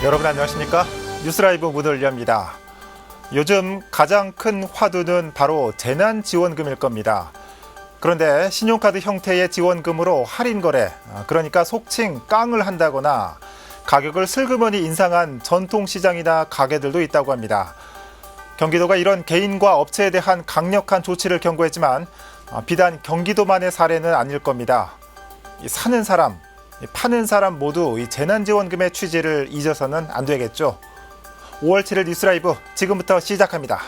여러분 안녕하십니까? 뉴스라이브 문을 엽니다. 요즘 가장 큰 화두는 바로 재난지원금일 겁니다. 그런데 신용카드 형태의 지원금으로 할인 거래, 그러니까 속칭 깡을 한다거나 가격을 슬그머니 인상한 전통시장이나 가게들도 있다고 합니다. 경기도가 이런 개인과 업체에 대한 강력한 조치를 경고했지만 비단 경기도만의 사례는 아닐 겁니다. 사는 사람, 파는 사람 모두 이 재난지원금의 취지를 잊어서는 안 되겠죠. 5월 7일 뉴스라이브 지금부터 시작합니다.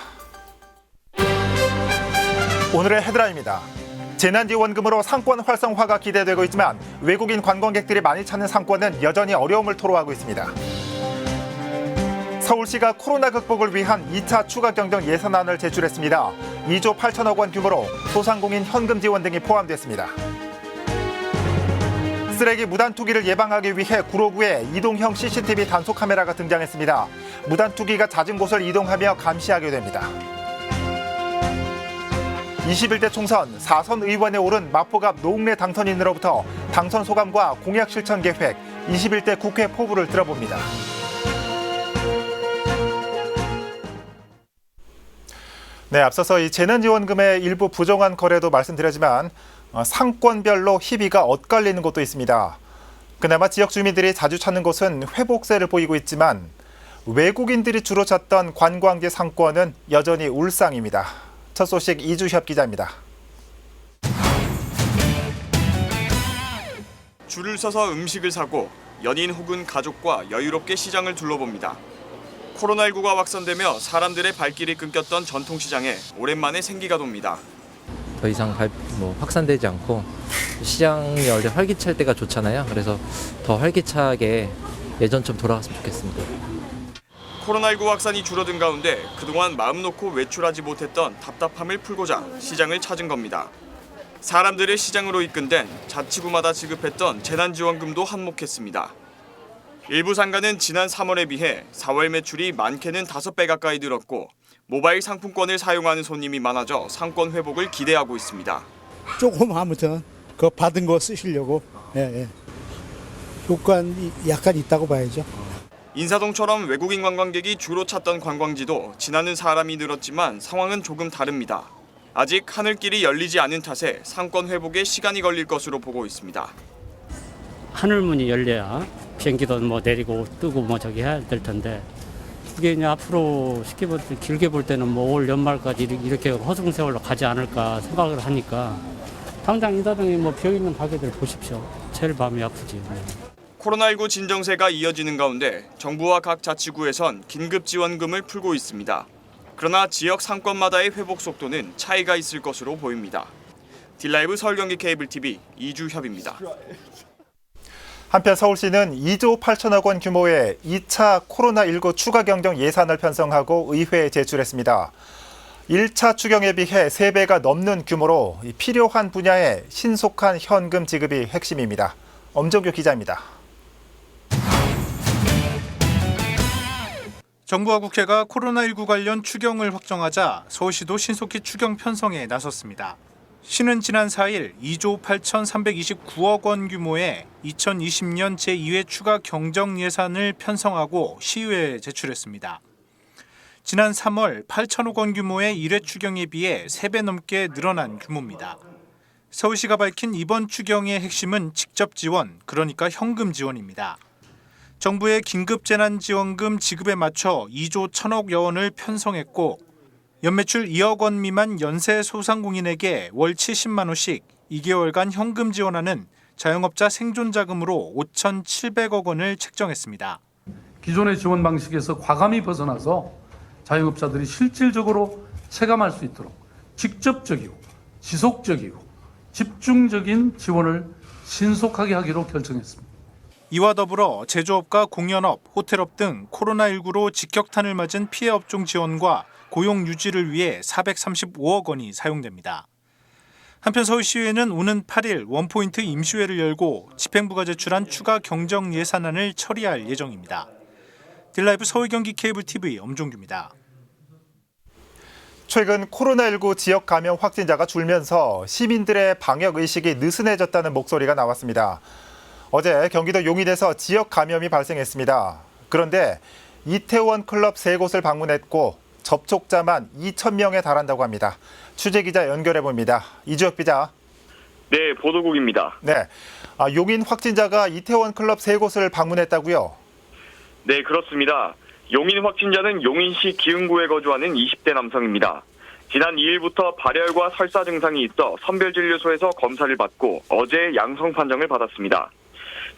오늘의 헤드라인입니다. 재난지원금으로 상권 활성화가 기대되고 있지만 외국인 관광객들이 많이 찾는 상권은 여전히 어려움을 토로하고 있습니다. 서울시가 코로나 극복을 위한 2차 추가 경정 예산안을 제출했습니다. 2조 8천억 원 규모로 소상공인 현금 지원 등이 포함됐습니다. 쓰레기 무단 투기를 예방하기 위해 구로구에 이동형 CCTV 단속 카메라가 등장했습니다. 무단 투기가 잦은 곳을 이동하며 감시하게 됩니다. 21대 총선 4선 의원에 오른 마포갑 노웅래 당선인으로부터 당선 소감과 공약 실천 계획, 21대 국회 포부를 들어봅니다. 네, 앞서서 이 재난지원금의 일부 부정한 거래도 말씀드렸지만 상권별로 희비가 엇갈리는 곳도 있습니다. 그나마 지역 주민들이 자주 찾는 곳은 회복세를 보이고 있지만 외국인들이 주로 찾던 관광지 상권은 여전히 울상입니다. 첫 소식 이주협 기자입니다. 줄을 서서 음식을 사고 연인 혹은 가족과 여유롭게 시장을 둘러봅니다. 코로나19가 확산되며 사람들의 발길이 끊겼던 전통시장에 오랜만에 생기가 돕니다. 더 이상 확산되지 않고 시장이 원래 활기찰 때가 좋잖아요. 그래서 더 활기차게 예전처럼 돌아갔으면 좋겠습니다. 코로나19 확산이 줄어든 가운데 그동안 마음 놓고 외출하지 못했던 답답함을 풀고자 시장을 찾은 겁니다. 사람들을 시장으로 이끈 데는 자치구마다 지급했던 재난지원금도 한몫했습니다. 일부 상가는 지난 3월에 비해 4월 매출이 많게는 5배 가까이 늘었고 모바일 상품권을 사용하는 손님이 많아져 상권 회복을 기대하고 있습니다. 조금 아무튼 그 받은 거 쓰시려고 효과는 약간 있다고 봐야죠. 인사동처럼 외국인 관광객이 주로 찾던 관광지도 지나는 사람이 늘었지만 상황은 조금 다릅니다. 아직 하늘길이 열리지 않은 탓에 상권 회복에 시간이 걸릴 것으로 보고 있습니다. 하늘문이 열려야 비행기도 내리고 뜨고 저기 해야 될 텐데 그게 이제 앞으로 쉽게 볼 때 길게 볼 때는 올 연말까지 이렇게 허송세월로 가지 않을까 생각을 하니까 당장 인사동에 비어 있는 가게들 보십시오. 제일 마음이 아프지. 코로나19 진정세가 이어지는 가운데 정부와 각 자치구에선 긴급 지원금을 풀고 있습니다. 그러나 지역 상권마다의 회복 속도는 차이가 있을 것으로 보입니다. 딜라이브 서울 경기 케이블 TV 이주협입니다. 한편 서울시는 2조 8천억 원 규모의 2차 코로나19 추가 경정 예산을 편성하고 의회에 제출했습니다. 1차 추경에 비해 3배가 넘는 규모로 필요한 분야에 신속한 현금 지급이 핵심입니다. 엄정규 기자입니다. 정부와 국회가 코로나19 관련 추경을 확정하자 서울시도 신속히 추경 편성에 나섰습니다. 시는 지난 4일 2조 8,329억 원 규모의 2020년 제2회 추가 경정 예산을 편성하고 시의회에 제출했습니다. 지난 3월 8천억 원 규모의 1회 추경에 비해 3배 넘게 늘어난 규모입니다. 서울시가 밝힌 이번 추경의 핵심은 직접 지원, 그러니까 현금 지원입니다. 정부의 긴급재난지원금 지급에 맞춰 2조 1천억여 원을 편성했고 연매출 2억 원 미만 연세 소상공인에게 월 70만 원씩 2개월간 현금 지원하는 자영업자 생존자금으로 5,700억 원을 책정했습니다. 기존의 지원 방식에서 과감히 벗어나서 자영업자들이 실질적으로 체감할 수 있도록 직접적이고 지속적이고 집중적인 지원을 신속하게 하기로 결정했습니다. 이와 더불어 제조업과 공연업, 호텔업 등 코로나19로 직격탄을 맞은 피해 업종 지원과 고용 유지를 위해 435억 원이 사용됩니다. 한편 서울시의회는 오는 8일 원포인트 임시회를 열고 집행부가 제출한 추가 경정 예산안을 처리할 예정입니다. 딜라이브 서울 경기 케이블 TV 엄종규입니다. 최근 코로나19 지역 감염 확진자가 줄면서 시민들의 방역 의식이 느슨해졌다는 목소리가 나왔습니다. 어제 경기도 용인에서 지역 감염이 발생했습니다. 그런데 이태원 클럽 3곳을 방문했고 접촉자만 2,000명에 달한다고 합니다. 취재기자 연결해 봅니다. 이주혁 기자. 네, 보도국입니다. 네, 용인 확진자가 이태원 클럽 3곳을 방문했다고요? 네, 그렇습니다. 용인 확진자는 용인시 기흥구에 거주하는 20대 남성입니다. 지난 2일부터 발열과 설사 증상이 있어 선별진료소에서 검사를 받고 어제 양성 판정을 받았습니다.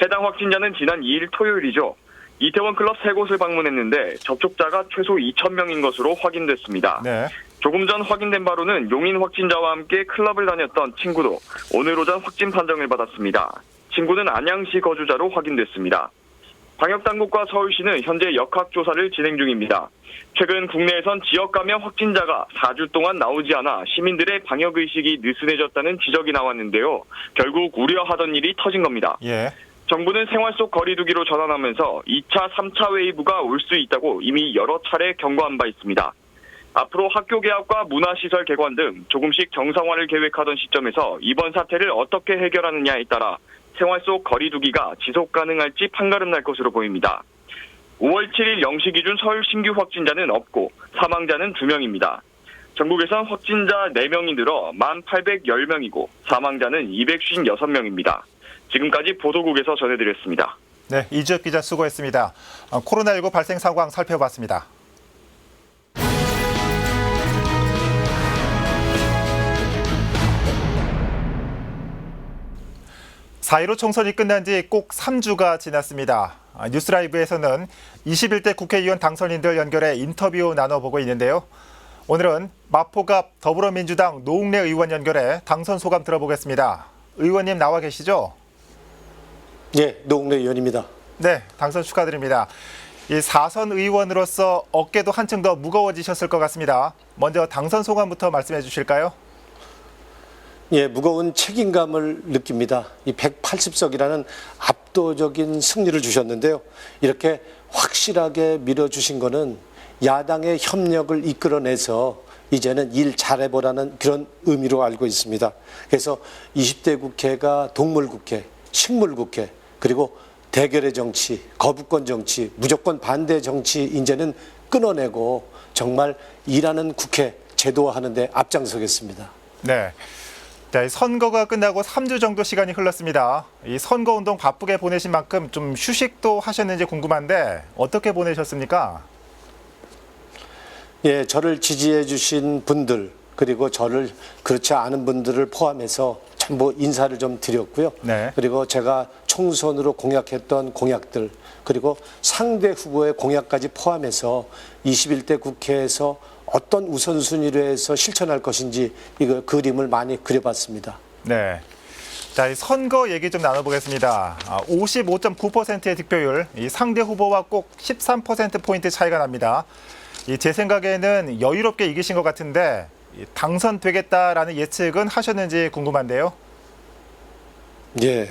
해당 확진자는 지난 2일 토요일이죠. 이태원 클럽 3곳을 방문했는데 접촉자가 최소 2,000명인 것으로 확인됐습니다. 네. 조금 전 확인된 바로는 용인 확진자와 함께 클럽을 다녔던 친구도 오늘 오전 확진 판정을 받았습니다. 친구는 안양시 거주자로 확인됐습니다. 방역당국과 서울시는 현재 역학조사를 진행 중입니다. 최근 국내에선 지역 감염 확진자가 4주 동안 나오지 않아 시민들의 방역의식이 느슨해졌다는 지적이 나왔는데요. 결국 우려하던 일이 터진 겁니다. 예. 정부는 생활 속 거리두기로 전환하면서 2차, 3차 웨이브가 올 수 있다고 이미 여러 차례 경고한 바 있습니다. 앞으로 학교 개학과 문화시설 개관 등 조금씩 정상화를 계획하던 시점에서 이번 사태를 어떻게 해결하느냐에 따라 생활 속 거리두기가 지속 가능할지 판가름 날 것으로 보입니다. 5월 7일 0시 기준 서울 신규 확진자는 없고 사망자는 2명입니다. 전국에선 확진자 4명이 늘어 1,810명이고 사망자는 256명입니다. 지금까지 보도국에서 전해드렸습니다. 네, 이주혁 기자 수고했습니다. 코로나19 발생 상황 살펴봤습니다. 4.15 총선이 끝난 지 꼭 3주가 지났습니다. 뉴스라이브에서는 21대 국회의원 당선인들 연결해 인터뷰 나눠보고 있는데요. 오늘은 마포갑 더불어민주당 노웅래 의원 연결해 당선 소감 들어보겠습니다. 의원님 나와 계시죠? 네, 노웅래 의원입니다. 네, 당선 축하드립니다. 이 4선 의원으로서 어깨도 한층 더 무거워지셨을 것 같습니다. 먼저 당선 소감부터 말씀해 주실까요? 예, 무거운 책임감을 느낍니다. 이 180석이라는 압도적인 승리를 주셨는데요. 이렇게 확실하게 밀어주신 거는 야당의 협력을 이끌어내서 이제는 일 잘해보라는 그런 의미로 알고 있습니다. 그래서 20대 국회가 동물국회, 식물국회, 그리고 대결의 정치, 거부권 정치, 무조건 반대 정치 이제는 끊어내고 정말 일하는 국회 제도화하는 데 앞장서겠습니다. 네. 자, 선거가 끝나고 3주 정도 시간이 흘렀습니다. 이 선거운동 바쁘게 보내신 만큼 좀 휴식도 하셨는지 궁금한데 어떻게 보내셨습니까? 예, 저를 지지해 주신 분들 그리고 저를 그렇지 않은 분들을 포함해서 전부 인사를 좀 드렸고요. 네. 그리고 제가 총선으로 공약했던 공약들 그리고 상대 후보의 공약까지 포함해서 21대 국회에서 어떤 우선순위로 해서 실천할 것인지 이거 그림을 많이 그려봤습니다. 네. 자, 이 선거 얘기 좀 나눠보겠습니다. 55.9%의 득표율, 이 상대 후보와 꼭 13%포인트 차이가 납니다. 제 생각에는 여유롭게 이기신 것 같은데 당선되겠다라는 예측은 하셨는지 궁금한데요. 예.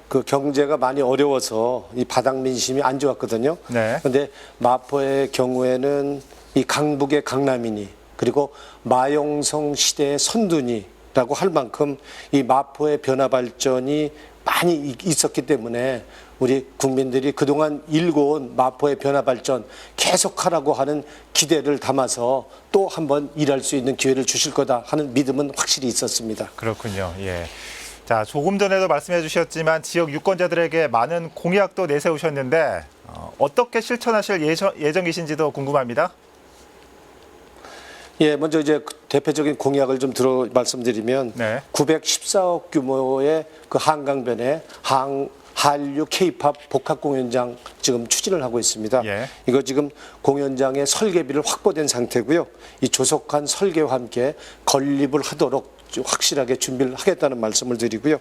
그 경제가 많이 어려워서 이 바닥 민심이 안 좋았거든요. 네. 그런데 마포의 경우에는 이 강북의 강남이니 그리고 마용성 시대의 선두니라고 할 만큼 이 마포의 변화 발전이 많이 있었기 때문에 우리 국민들이 그동안 일궈온 마포의 변화 발전 계속하라고 하는 기대를 담아서 또 한번 일할 수 있는 기회를 주실 거다 하는 믿음은 확실히 있었습니다. 그렇군요. 예. 자, 조금 전에도 말씀해 주셨지만 지역 유권자들에게 많은 공약도 내세우셨는데 어떻게 실천하실 예정이신지도 궁금합니다. 예, 먼저 이제 대표적인 공약을 좀 말씀드리면 네. 914억 규모의 그 한강변에 한류 K-팝 복합 공연장 지금 추진을 하고 있습니다. 예. 이거 지금 공연장의 설계비를 확보된 상태고요. 이 조속한 설계와 함께 건립을 하도록 확실하게 준비를 하겠다는 말씀을 드리고요.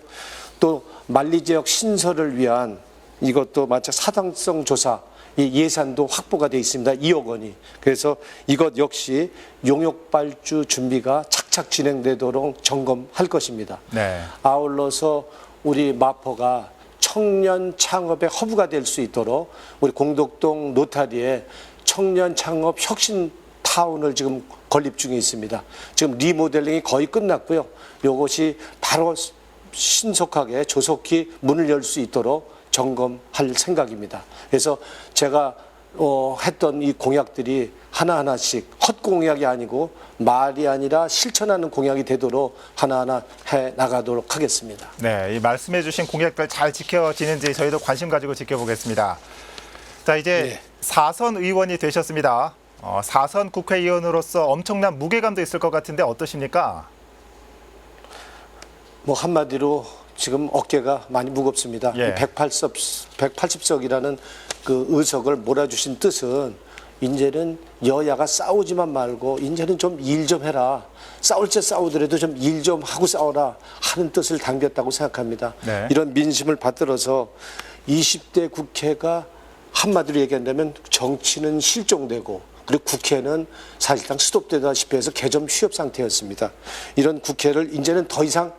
또 만리 지역 신설을 위한 이것도 마찬가지 사당성 조사 이 예산도 확보가 되어 있습니다. 2억 원이. 그래서 이것 역시 용역 발주 준비가 착착 진행되도록 점검할 것입니다. 네. 아울러서 우리 마포가 청년 창업의 허브가 될 수 있도록 우리 공덕동 노타리에 청년 창업 혁신 타운을 지금 건립 중에 있습니다. 지금 리모델링이 거의 끝났고요. 이것이 바로 신속하게 조속히 문을 열 수 있도록 점검할 생각입니다. 그래서 제가 했던 이 공약들이 하나하나씩 헛공약이 아니고 말이 아니라 실천하는 공약이 되도록 하나하나 해 나가도록 하겠습니다. 네, 이 말씀해 주신 공약들 잘 지켜지는지 저희도 관심 가지고 지켜보겠습니다. 자, 이제 4선 의원이 되셨습니다. 4선 국회의원으로서 엄청난 무게감도 있을 것 같은데 어떠십니까? 뭐 한마디로 지금 어깨가 많이 무겁습니다. 예. 180석이라는 그 의석을 몰아주신 뜻은 이제는 여야가 싸우지만 말고 이제는 좀 일 좀 해라. 싸울 때 싸우더라도 좀 일 좀 하고 싸워라 하는 뜻을 담겼다고 생각합니다. 네. 이런 민심을 받들어서 20대 국회가 한마디로 얘기한다면 정치는 실종되고 그리고 국회는 사실상 스톱되다시피 해서 개점 휴업 상태였습니다. 이런 국회를 이제는 더 이상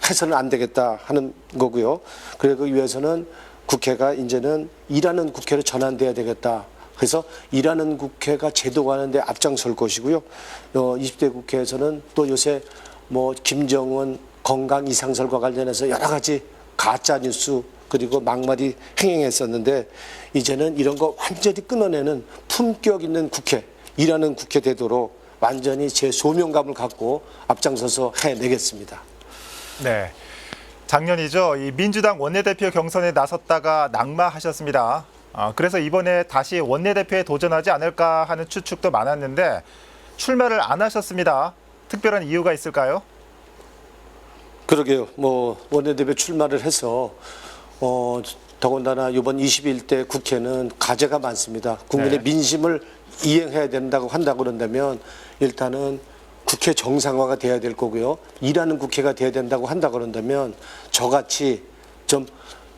해서는 안 되겠다 하는 거고요. 그러기 위해서는 국회가 이제는 일하는 국회로 전환돼야 되겠다. 그래서 일하는 국회가 제도화하는 데 앞장설 것이고요. 20대 국회에서는 또 요새 뭐 김정은 건강 이상설과 관련해서 여러 가지 가짜 뉴스 그리고 막말이 행행했었는데 이제는 이런 거 완전히 끊어내는 품격 있는 국회, 일하는 국회 되도록 완전히 제 소명감을 갖고 앞장서서 해내겠습니다. 네, 작년이죠. 이 민주당 원내대표 경선에 나섰다가 낙마하셨습니다. 그래서 이번에 다시 원내대표에 도전하지 않을까 하는 추측도 많았는데 출마를 안 하셨습니다. 특별한 이유가 있을까요? 그러게요. 뭐 원내대표 출마를 해서 더군다나 이번 21대 국회는 과제가 많습니다. 국민의 네. 민심을 이행해야 된다고 한다고 그런다면 일단은 국회 정상화가 돼야 될 거고요. 일하는 국회가 돼야 된다고 한다 그런다면 저같이 좀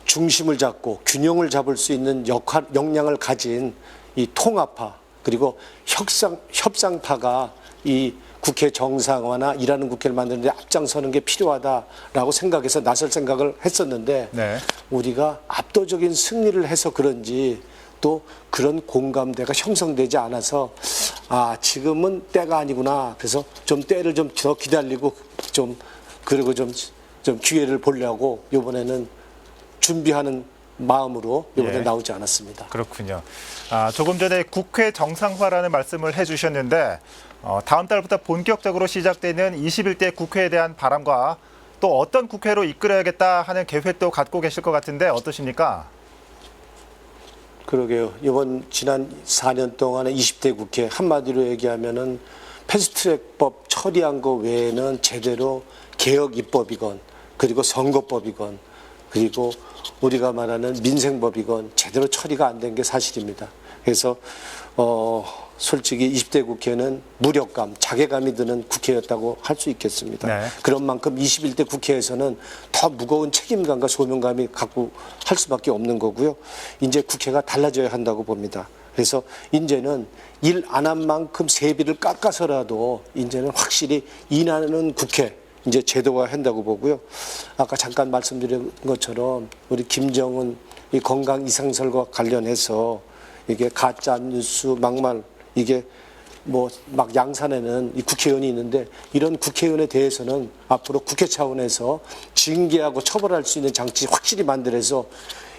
중심을 잡고 균형을 잡을 수 있는 역량을 가진 이 통합파 그리고 협상파가 이 국회 정상화나 일하는 국회를 만드는 데 앞장서는 게 필요하다라고 생각해서 나설 생각을 했었는데 네. 우리가 압도적인 승리를 해서 그런지 또 그런 공감대가 형성되지 않아서 지금은 때가 아니구나. 그래서 좀 때를 좀 더 기다리고 그리고 좀 기회를 보려고 이번에는 준비하는 마음으로 이번에 예. 나오지 않았습니다. 그렇군요. 조금 전에 국회 정상화라는 말씀을 해주셨는데 다음 달부터 본격적으로 시작되는 21대 국회에 대한 바람과 또 어떤 국회로 이끌어야겠다 하는 계획도 갖고 계실 것 같은데 어떠십니까? 그러게요. 이번 지난 4년 동안의 20대 국회 한마디로 얘기하면은 패스트트랙법 처리한 거 외에는 제대로 개혁 입법이건 그리고 선거법이건 그리고 우리가 말하는 민생법이건 제대로 처리가 안 된 게 사실입니다. 그래서 솔직히 20대 국회는 무력감, 자괴감이 드는 국회였다고 할 수 있겠습니다. 네. 그런 만큼 21대 국회에서는 더 무거운 책임감과 소명감이 갖고 할 수밖에 없는 거고요. 이제 국회가 달라져야 한다고 봅니다. 그래서 이제는 일 안 한 만큼 세비를 깎아서라도 이제는 확실히 일하는 국회 이제 제도화 한다고 보고요. 아까 잠깐 말씀드린 것처럼 우리 김정은 이 건강 이상설과 관련해서 이게 가짜 뉴스 막말 이게 뭐 막 양산에는 이 국회의원이 있는데 이런 국회의원에 대해서는 앞으로 국회 차원에서 징계하고 처벌할 수 있는 장치 확실히 만들어서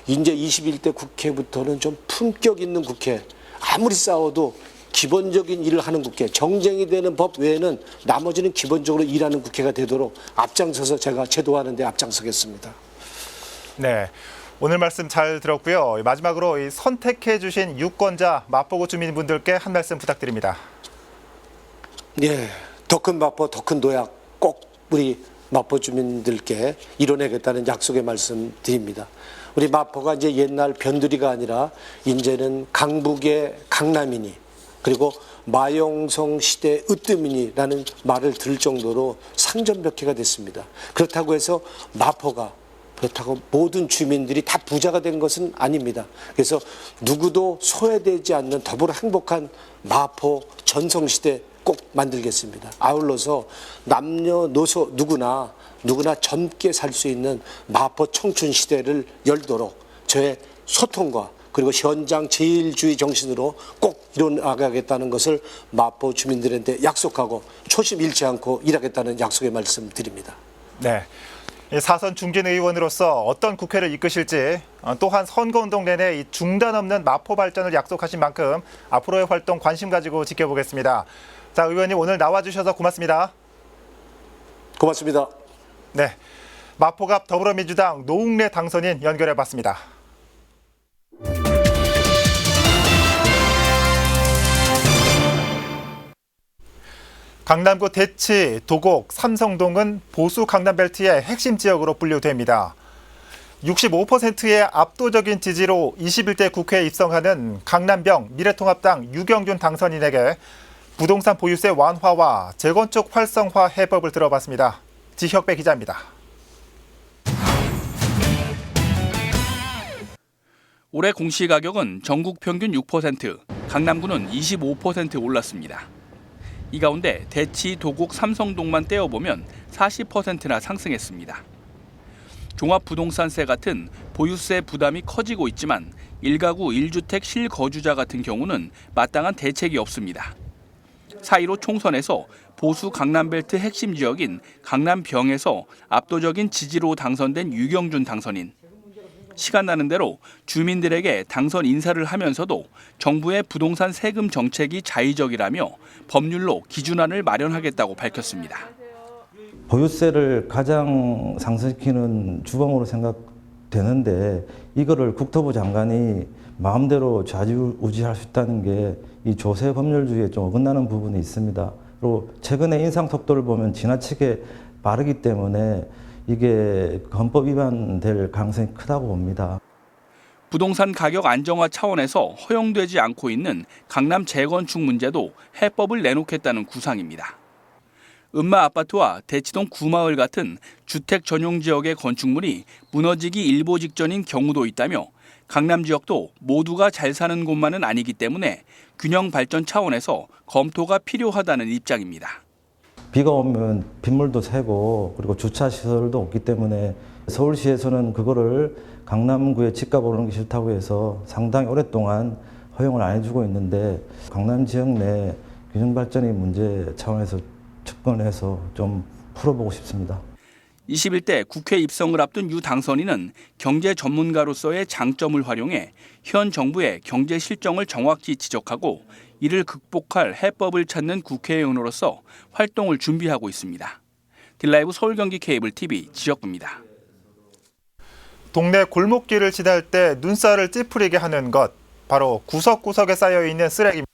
이제 21대 국회부터는 좀 품격 있는 국회 아무리 싸워도 기본적인 일을 하는 국회 정쟁이 되는 법 외에는 나머지는 기본적으로 일하는 국회가 되도록 앞장서서 제가 제도하는 데 앞장서겠습니다. 네. 오늘 말씀 잘 들었고요. 마지막으로 이 선택해 주신 유권자 마포구 주민분들께 한 말씀 부탁드립니다. 예, 더 큰 마포, 더 큰 도약 꼭 우리 마포 주민들께 이뤄내겠다는 약속의 말씀 드립니다. 우리 마포가 이제 옛날 변두리가 아니라 이제는 강북의 강남이니 그리고 마용성 시대 으뜸이니라는 말을 들을 정도로 상전벽해가 됐습니다. 그렇다고 해서 마포가 그렇다고 모든 주민들이 다 부자가 된 것은 아닙니다. 그래서 누구도 소외되지 않는 더불어 행복한 마포 전성시대 꼭 만들겠습니다. 아울러서 남녀노소 누구나 젊게 살 수 있는 마포 청춘시대를 열도록 저의 소통과 그리고 현장 제일주의 정신으로 꼭 이뤄나가겠다는 것을 마포 주민들한테 약속하고 초심 잃지 않고 일하겠다는 약속의 말씀 드립니다. 네. 사선 중진 의원으로서 어떤 국회를 이끄실지, 또한 선거운동 내내 이 중단 없는 마포 발전을 약속하신 만큼 앞으로의 활동 관심 가지고 지켜보겠습니다. 자, 의원님 오늘 나와주셔서 고맙습니다. 고맙습니다. 네, 마포갑 더불어민주당 노웅래 당선인 연결해봤습니다. 강남구 대치, 도곡, 삼성동은 보수 강남벨트의 핵심 지역으로 분류됩니다. 65%의 압도적인 지지로 21대 국회에 입성하는 강남병 미래통합당 유경준 당선인에게 부동산 보유세 완화와 재건축 활성화 해법을 들어봤습니다. 지혁배 기자입니다. 올해 공시가격은 전국 평균 6%, 강남구는 25% 올랐습니다. 이 가운데 대치, 도곡, 삼성동만 떼어보면 40%나 상승했습니다. 종합부동산세 같은 보유세 부담이 커지고 있지만 1가구 1주택 실거주자 같은 경우는 마땅한 대책이 없습니다. 4.15 총선에서 보수 강남벨트 핵심 지역인 강남병에서 압도적인 지지로 당선된 유경준 당선인. 시간 나는 대로 주민들에게 당선 인사를 하면서도 정부의 부동산 세금 정책이 자의적이라며 법률로 기준안을 마련하겠다고 밝혔습니다. 보유세를 가장 상승시키는 주범으로 생각되는데 이거를 국토부 장관이 마음대로 좌지우지할 수 있다는 게 이 조세 법률주의에 좀 어긋나는 부분이 있습니다. 그리고 최근에 인상 속도를 보면 지나치게 빠르기 때문에 이게 헌법 위반될 가능성이 크다고 봅니다. 부동산 가격 안정화 차원에서 허용되지 않고 있는 강남 재건축 문제도 해법을 내놓겠다는 구상입니다. 은마 아파트와 대치동 구마을 같은 주택 전용 지역의 건축물이 무너지기 일보 직전인 경우도 있다며 강남 지역도 모두가 잘 사는 곳만은 아니기 때문에 균형 발전 차원에서 검토가 필요하다는 입장입니다. 비가 오면 빗물도 새고 그리고 주차 시설도 없기 때문에 서울시에서는 그거를 강남구에 집값 오르는 게 싫다고 해서 상당히 오랫동안 허용을 안 해주고 있는데 강남 지역 내 균형 발전의 문제 차원에서 접근해서 좀 풀어보고 싶습니다. 21대 국회 입성을 앞둔 유 당선인은 경제 전문가로서의 장점을 활용해 현 정부의 경제 실정을 정확히 지적하고 이를 극복할 해법을 찾는 국회의원으로서 활동을 준비하고 있습니다. 딜라이브 서울 경기 케이블 TV 지역부입니다. 동네 골목길을 지날 때 눈살을 찌푸리게 하는 것, 바로 구석구석에 쌓여있는 쓰레기입니다.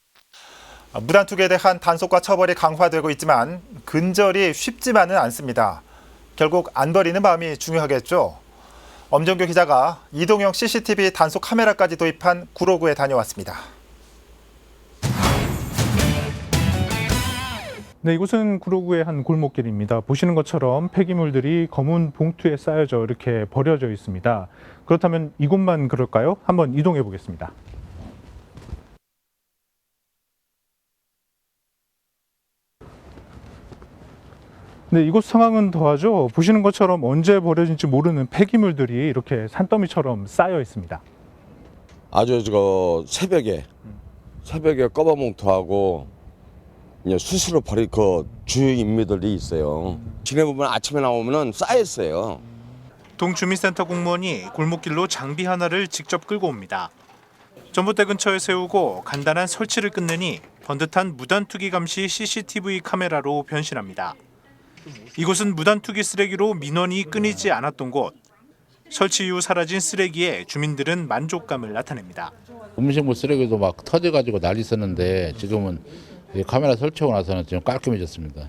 무단투기에 대한 단속과 처벌이 강화되고 있지만 근절이 쉽지만은 않습니다. 결국 안 버리는 마음이 중요하겠죠. 엄정규 기자가 이동형 CCTV 단속 카메라까지 도입한 구로구에 다녀왔습니다. 네, 이곳은 구로구의 한 골목길입니다. 보시는 것처럼 폐기물들이 검은 봉투에 쌓여져 이렇게 버려져 있습니다. 그렇다면 이곳만 그럴까요? 한번 이동해 보겠습니다. 네, 이곳 상황은 더하죠. 보시는 것처럼 언제 버려진지 모르는 폐기물들이 이렇게 산더미처럼 쌓여 있습니다. 아주 새벽에 꺼바봉투하고 수시로 버릴 주요 인물들이 있어요. 지내보면 아침에 나오면 쌓였어요. 동주민센터 공무원이 골목길로 장비 하나를 직접 끌고 옵니다. 전봇대 근처에 세우고 간단한 설치를 끝내니 번듯한 무단투기 감시 CCTV 카메라로 변신합니다. 이곳은 무단투기 쓰레기로 민원이 끊이지 않았던 곳. 설치 이후 사라진 쓰레기에 주민들은 만족감을 나타냅니다. 음식물 쓰레기도 막 터져가지고 난리 썼는데 지금은 카메라 설치하고 나서는 좀 깔끔해졌습니다.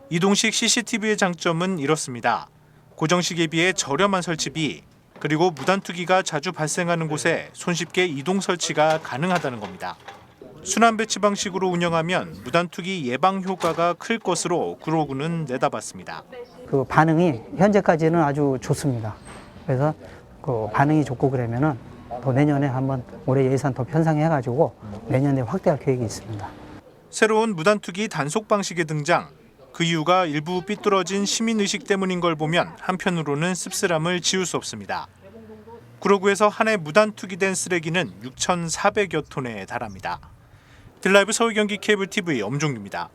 이동식 CCTV의 장점은 이렇습니다. 고정식에 비해 저렴한 설치비, 그리고 무단투기가 자주 발생하는 곳에 손쉽게 이동 설치가 가능하다는 겁니다. 순환 배치 방식으로 운영하면 무단투기 예방 효과가 클 것으로 구로구는 내다봤습니다. 그 반응이 현재까지는 아주 좋습니다. 그래서 그 반응이 좋고 그러면은 또 내년에 한번 올해 예산 더 편성해가지고 내년에 확대할 계획이 있습니다. 새로운 무단투기 단속 방식의 등장. 그 이유가 일부 삐뚤어진 시민의식 때문인 걸 보면 한편으로는 씁쓸함을 지울 수 없습니다. 구로구에서 한 해 무단투기된 쓰레기는 6,400여 톤에 달합니다. 딜라이브 서울 경기 케이블 TV 엄종규입니다.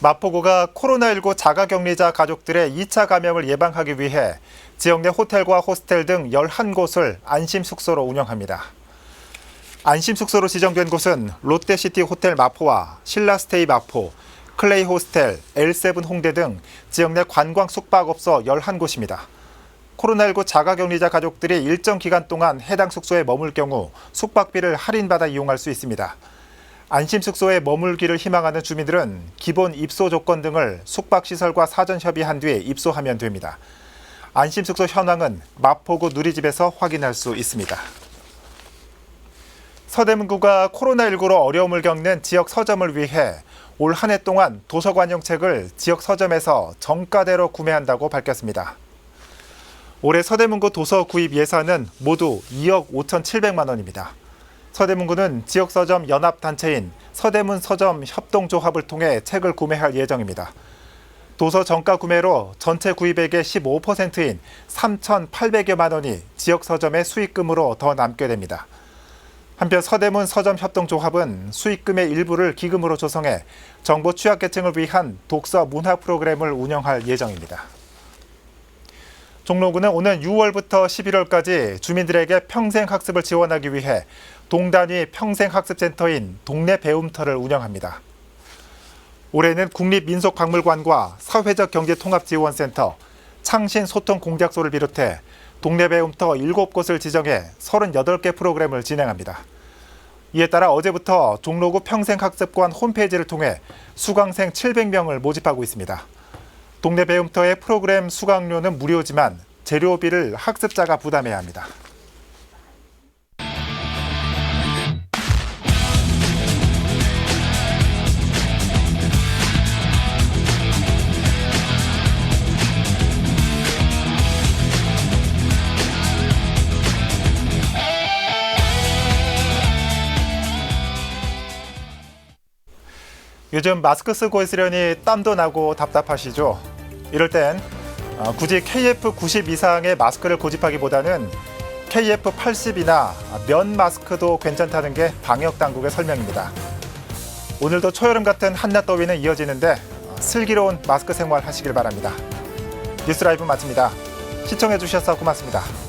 마포구가 코로나19 자가격리자 가족들의 2차 감염을 예방하기 위해 지역 내 호텔과 호스텔 등 11곳을 안심숙소로 운영합니다. 안심숙소로 지정된 곳은 롯데시티 호텔 마포와 신라스테이 마포, 클레이 호스텔, L7 홍대 등 지역 내 관광 숙박업소 11곳입니다. 코로나19 자가격리자 가족들이 일정 기간 동안 해당 숙소에 머물 경우 숙박비를 할인받아 이용할 수 있습니다. 안심숙소에 머물기를 희망하는 주민들은 기본 입소 조건 등을 숙박시설과 사전 협의한 뒤에 입소하면 됩니다. 안심숙소 현황은 마포구 누리집에서 확인할 수 있습니다. 서대문구가 코로나19로 어려움을 겪는 지역 서점을 위해 올 한 해 동안 도서관용 책을 지역 서점에서 정가대로 구매한다고 밝혔습니다. 올해 서대문구 도서 구입 예산은 모두 2억 5,700만 원입니다. 서대문구는 지역 서점 연합단체인 서대문 서점 협동조합을 통해 책을 구매할 예정입니다. 도서 정가 구매로 전체 구입액의 15%인 3,800여만 원이 지역 서점의 수익금으로 더 남게 됩니다. 한편 서대문 서점 협동조합은 수익금의 일부를 기금으로 조성해 정보 취약계층을 위한 독서 문화 프로그램을 운영할 예정입니다. 종로구는 오는 6월부터 11월까지 주민들에게 평생학습을 지원하기 위해 동단위 평생학습센터인 동네 배움터를 운영합니다. 올해는 국립민속박물관과 사회적 경제통합지원센터, 창신소통공작소를 비롯해 동네 배움터 7곳을 지정해 38개 프로그램을 진행합니다. 이에 따라 어제부터 종로구 평생학습관 홈페이지를 통해 수강생 700명을 모집하고 있습니다. 동네 배움터의 프로그램 수강료는 무료지만 재료비를 학습자가 부담해야 합니다. 요즘 마스크 쓰고 있으려니 땀도 나고 답답하시죠? 이럴 땐 굳이 KF90 이상의 마스크를 고집하기보다는 KF80이나 면 마스크도 괜찮다는 게 방역당국의 설명입니다. 오늘도 초여름 같은 한낮 더위는 이어지는데 슬기로운 마스크 생활 하시길 바랍니다. 뉴스라이브 마칩니다. 시청해주셔서 고맙습니다.